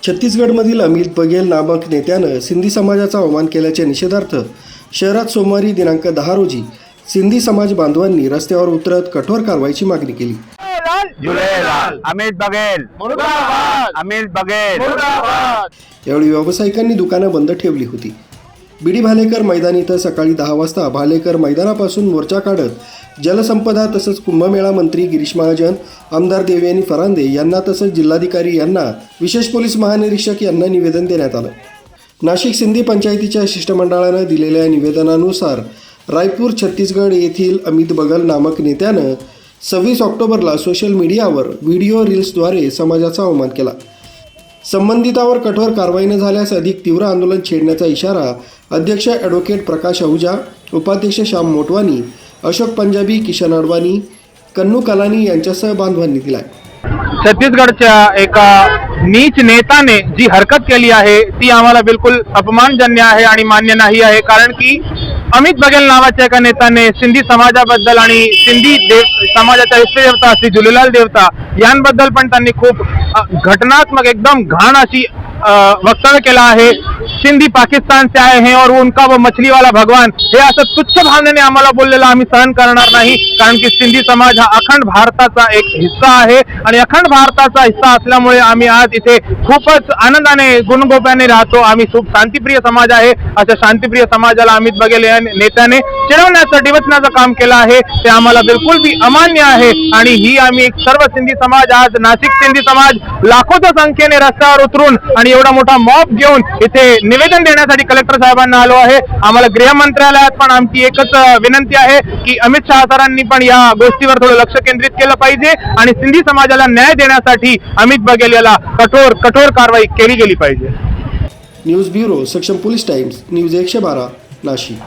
छत्तीसगडमधील अमित बघेल नामक नेत्यानं सिंधी समाजाचा अवमान केल्याच्या निषेधार्थ शहरात सोमवारी दिनांक 10 रोजी सिंधी समाज बांधवांनी रस्त्यावर उतरत कठोर कारवाईची मागणी केली। अमित बघेल अमित बघेल। यावेळी व्यावसायिकांनी दुकानं बंद ठेवली होती। बीडी भालेकर मैदान इथं सकाळी 10 वाजता भालेकर मैदानापासून मोर्चा काढत जलसंपदा तसंच कुंभमेळा मंत्री गिरीश महाजन, आमदार देवयानी फरांदे यांना तसंच जिल्हाधिकारी यांना, विशेष पोलीस महानिरीक्षक यांना निवेदन देण्यात आलं। नाशिक सिंधी पंचायतीच्या शिष्टमंडळानं दिलेल्या निवेदनानुसार रायपूर छत्तीसगड येथील अमित बघेल नामक नेत्यानं 26 ऑक्टोबरला सोशल मीडियावर व्हिडिओ रील्सद्वारे समाजाचा अवमान केला। संबंधितावर कठोर कारवाई न झाल्यास अधिक तीव्र आंदोलन छेडण्याचा इशारा अध्यक्ष ॲडव्होकेट प्रकाश आहुजा, उपाध्यक्ष श्याम मोटवानी, अशोक पंजाबी, किशन अडवाणी, कन्नू कलानी यांच्यासह बांधवांनी दिलाय। छत्तीसगडच्या एका नीच नेत्याने जी हरकत केली आहे ती आम्हाला बिलकुल अपमानजन्य आहे आणि मान्य नाही आहे। कारण की अमित बघेल नावाच्या एका नेत्याने सिंधी समाजाबद्दल आणि सिंधी समाजाच्या इष्टदेवता श्री झुलेलाल देवता यांबद्दल पण त्यांनी खूप घटनात्मक एकदम घाण अशी वक्तव्य केला आहे। सिंधी पाकिस्तान से आए हैं और उनका वो मछली वाला भगवान हे असं तुच्छ भावनेने आम्हाला बोललेलं आम्ही सहन करणार नाही। कारण की सिंधी समाज हा अखंड भारताचा एक हिस्सा आहे आणि अखंड भारताचा हिस्सा असल्यामुळे आम्ही आज इथे खूपच आनंदाने गुणगोप्याने राहतो। आम्ही खूप शांतिप्रिय समाज आहे। अशा शांतिप्रिय समाजाला अमित बघेल या नेत्याने चिरवण्याचं डिवचण्याचं काम केलं आहे ते आम्हाला बिलकुल बी अमान्य आहे। आणि ही आम्ही सर्व सिंधी समाज आज नाशिक सिंधी समाज लाखोच्या संख्येने रस्त्यावर उतरून आणि एवढा मोठा मॉब घेऊन इथे निवेदन देण्यासाठी कलेक्टर साहेबांना आलो आहे। आम्हाला गृह मंत्रालयात पण आमची एकच विनंती आहे की अमित शहा सरांनी पण या गोष्टीवर थोडं लक्ष केंद्रित केलं पाहिजे आणि सिंधी समाजाला न्याय देण्यासाठी अमित बघेल याला कठोर कारवाई केली गेली पाहिजे। न्यूज ब्युरो, सक्षम पोलीस टाइम्स, न्यूज 112, नाशिक।